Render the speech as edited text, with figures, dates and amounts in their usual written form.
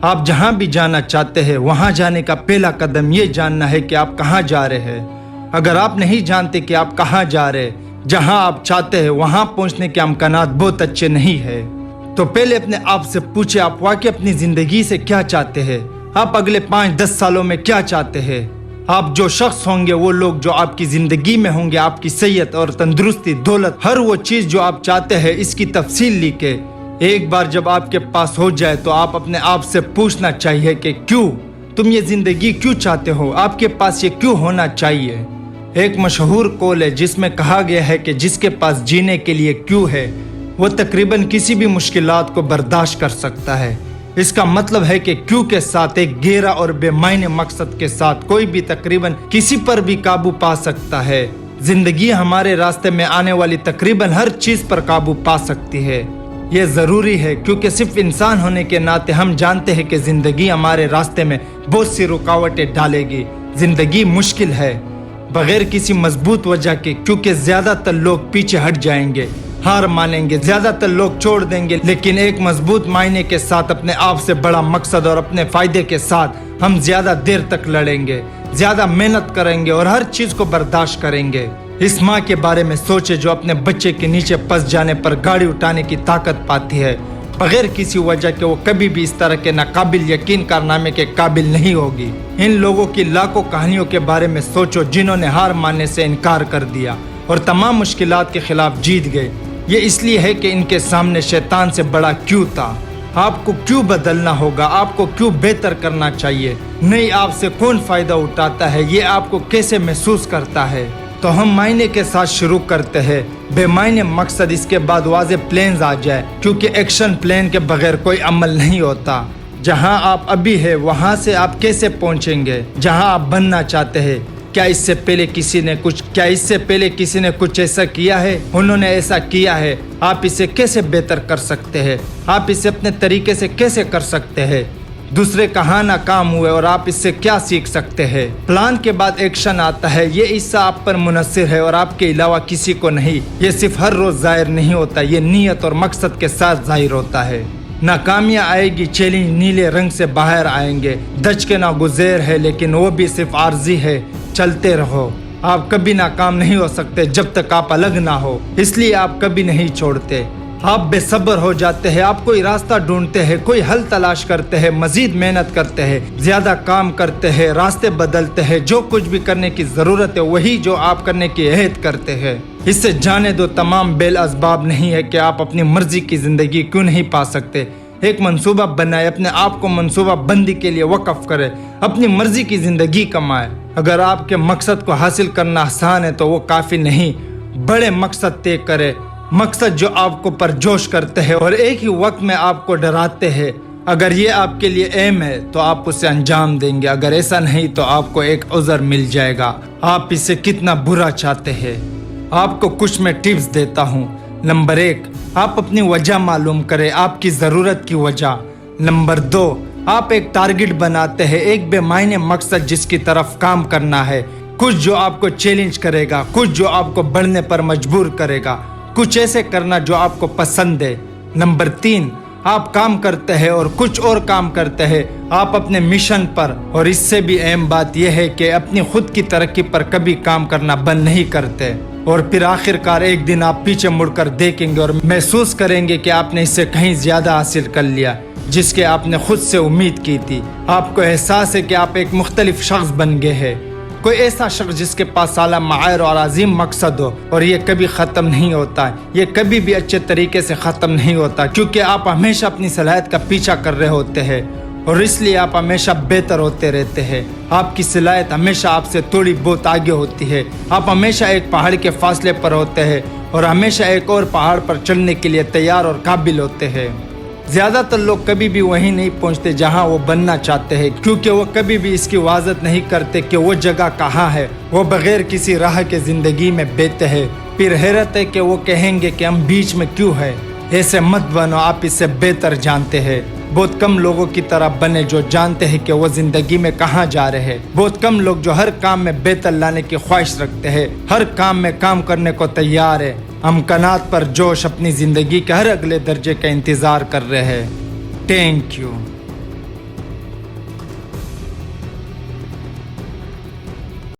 آپ جہاں بھی جانا چاہتے ہیں وہاں جانے کا پہلا قدم یہ جاننا ہے کہ آپ کہاں جا رہے ہیں۔ اگر آپ نہیں جانتے کہ آپ کہاں جا رہے، جہاں آپ چاہتے ہیں وہاں پہنچنے کے امکانات بہت اچھے نہیں ہیں، تو پہلے اپنے آپ سے پوچھیں آپ واقعی اپنی زندگی سے کیا چاہتے ہیں۔ آپ اگلے 5-10 سالوں میں کیا چاہتے ہیں۔ آپ جو شخص ہوں گے، وہ لوگ جو آپ کی زندگی میں ہوں گے، آپ کی صحت اور تندرستی، دولت، ہر وہ چیز جو آپ چاہتے ہیں، اس کی تفصیل لکھیں۔ ایک بار جب آپ کے پاس ہو جائے تو آپ اپنے آپ سے پوچھنا چاہیے کہ کیوں تم یہ زندگی کیوں چاہتے ہو، آپ کے پاس یہ کیوں ہونا چاہیے۔ ایک مشہور قول ہے جس میں کہا گیا ہے کہ جس کے پاس جینے کے لیے کیوں ہے، وہ تقریباً کسی بھی مشکلات کو برداشت کر سکتا ہے۔ اس کا مطلب ہے کہ کیوں کے ساتھ ایک گہرا اور بے معنی مقصد کے ساتھ کوئی بھی تقریباً کسی پر بھی قابو پا سکتا ہے۔ زندگی ہمارے راستے میں آنے والی تقریباً ہر چیز پر قابو پا سکتی ہے۔ یہ ضروری ہے کیونکہ صرف انسان ہونے کے ناطے ہم جانتے ہیں کہ زندگی ہمارے راستے میں بہت سی رکاوٹیں ڈالے گی۔ زندگی مشکل ہے بغیر کسی مضبوط وجہ کے، کیونکہ زیادہ تر لوگ پیچھے ہٹ جائیں گے، ہار مانیں گے، زیادہ تر لوگ چھوڑ دیں گے، لیکن ایک مضبوط معنی کے ساتھ اپنے آپ سے بڑا مقصد اور اپنے فائدے کے ساتھ ہم زیادہ دیر تک لڑیں گے، زیادہ محنت کریں گے اور ہر چیز کو برداشت کریں گے۔ اس ماں کے بارے میں سوچے جو اپنے بچے کے نیچے پس جانے پر گاڑی اٹھانے کی طاقت پاتی ہے بغیر کسی وجہ کے۔ وہ کبھی بھی اس طرح کے ناقابل یقین کارنامے کے قابل نہیں ہوگی۔ ان لوگوں کی لاکھوں کہانیوں کے بارے میں سوچو جنہوں نے ہار ماننے سے انکار کر دیا اور تمام مشکلات کے خلاف جیت گئے۔ یہ اس لیے ہے کہ ان کے سامنے شیطان سے بڑا کیوں تھا۔ آپ کو کیوں بدلنا ہوگا، آپ کو کیوں بہتر کرنا چاہیے، نہیں آپ سے کون فائدہ اٹھاتا ہے، یہ آپ کو کیسے محسوس کرتا ہے۔ تو ہم معنی کے ساتھ شروع کرتے ہیں، بے معنی مقصد، اس کے بعد واضح پلانز آ جائے، کیونکہ ایکشن پلان کے بغیر کوئی عمل نہیں ہوتا۔ جہاں آپ ابھی ہیں وہاں سے آپ کیسے پہنچیں گے جہاں آپ بننا چاہتے ہیں؟ کیا اس سے پہلے کسی نے کچھ ایسا کیا ہے؟ انہوں نے ایسا کیا ہے، آپ اسے کیسے بہتر کر سکتے ہیں؟ آپ اسے اپنے طریقے سے کیسے کر سکتے ہیں؟ دوسرے کہاں ناکام ہوئے اور آپ اس سے کیا سیکھ سکتے ہیں؟ پلان کے بعد ایکشن آتا ہے، یہ حصہ آپ پر منحصر ہے اور آپ کے علاوہ کسی کو نہیں۔ یہ صرف ہر روز ظاہر نہیں ہوتا، یہ نیت اور مقصد کے ساتھ ظاہر ہوتا ہے۔ ناکامیاں آئے گی، چیلنج نیلے رنگ سے باہر آئیں گے، دج کے ناگزیر ہے، لیکن وہ بھی صرف عارضی ہے۔ چلتے رہو، آپ کبھی ناکام نہیں ہو سکتے جب تک آپ الگ نہ ہو، اس لیے آپ کبھی نہیں چھوڑتے۔ آپ بے صبر ہو جاتے ہیں، آپ کوئی راستہ ڈھونڈتے ہیں، کوئی حل تلاش کرتے ہیں، مزید محنت کرتے ہیں، زیادہ کام کرتے ہیں، راستے بدلتے ہیں، جو کچھ بھی کرنے کی ضرورت ہے وہی جو آپ کرنے کی عہد کرتے ہیں۔ اس سے جانے دو، تمام بیل اسباب نہیں ہے کہ آپ اپنی مرضی کی زندگی کیوں نہیں پا سکتے۔ ایک منصوبہ بنائے، اپنے آپ کو منصوبہ بندی کے لیے وقف کرے، اپنی مرضی کی زندگی کمائے۔ اگر آپ کے مقصد کو حاصل کرنا آسان ہے تو وہ کافی نہیں، بڑے مقصد طے کرے، مقصد جو آپ کو پرجوش کرتے ہیں اور ایک ہی وقت میں آپ کو ڈراتے ہیں۔ اگر یہ آپ کے لیے ایم ہے تو آپ اسے انجام دیں گے، اگر ایسا نہیں تو آپ کو ایک عذر مل جائے گا۔ آپ اسے کتنا برا چاہتے ہیں۔ آپ کو کچھ میں ٹپس دیتا ہوں۔ نمبر 1، آپ اپنی وجہ معلوم کریں، آپ کی ضرورت کی وجہ۔ نمبر 2، آپ ایک ٹارگٹ بناتے ہیں، ایک بے معنی مقصد جس کی طرف کام کرنا ہے، کچھ جو آپ کو چیلنج کرے گا، کچھ جو آپ کو بڑھنے پر مجبور کرے گا، کچھ ایسے کرنا جو آپ کو پسند ہے۔ نمبر 3، آپ کام کرتے ہیں اور کچھ اور کام کرتے ہیں، آپ اپنے مشن پر، اور اس سے بھی اہم بات یہ ہے کہ اپنی خود کی ترقی پر کبھی کام کرنا بند نہیں کرتے، اور پھر آخر کار ایک دن آپ پیچھے مڑ کر دیکھیں گے اور محسوس کریں گے کہ آپ نے اس سے کہیں زیادہ حاصل کر لیا جس کے آپ نے خود سے امید کی تھی۔ آپ کو احساس ہے کہ آپ ایک مختلف شخص بن گئے ہیں، کوئی ایسا شخص جس کے پاس اعلیٰ معائر اور عظیم مقصد ہو، اور یہ کبھی ختم نہیں ہوتا، یہ کبھی بھی اچھے طریقے سے ختم نہیں ہوتا، کیونکہ آپ ہمیشہ اپنی صلاحیت کا پیچھا کر رہے ہوتے ہیں اور اس لیے آپ ہمیشہ بہتر ہوتے رہتے ہیں۔ آپ کی صلاحیت ہمیشہ آپ سے تھوڑی بہت آگے ہوتی ہے، آپ ہمیشہ ایک پہاڑ کے فاصلے پر ہوتے ہیں اور ہمیشہ ایک اور پہاڑ پر چڑھنے کے لیے تیار اور قابل ہوتے ہیں۔ زیادہ تر لوگ کبھی بھی وہیں نہیں پہنچتے جہاں وہ بننا چاہتے ہیں، کیونکہ وہ کبھی بھی اس کی وضاحت نہیں کرتے کہ وہ جگہ کہاں ہے۔ وہ بغیر کسی راہ کے زندگی میں بیتے ہیں، پھر حیرت ہے کہ وہ کہیں گے کہ ہم بیچ میں کیوں ہیں۔ ایسے مت بنو، آپ اس سے بہتر جانتے ہیں۔ بہت کم لوگوں کی طرح بنے جو جانتے ہیں کہ وہ زندگی میں کہاں جا رہے ہیں۔ بہت کم لوگ جو ہر کام میں بہتر لانے کی خواہش رکھتے ہیں، ہر کام میں کام کرنے کو تیار ہے، امکانات پر جوش، اپنی زندگی کے ہر اگلے درجے کا انتظار کر رہے ہیں۔ Thank you.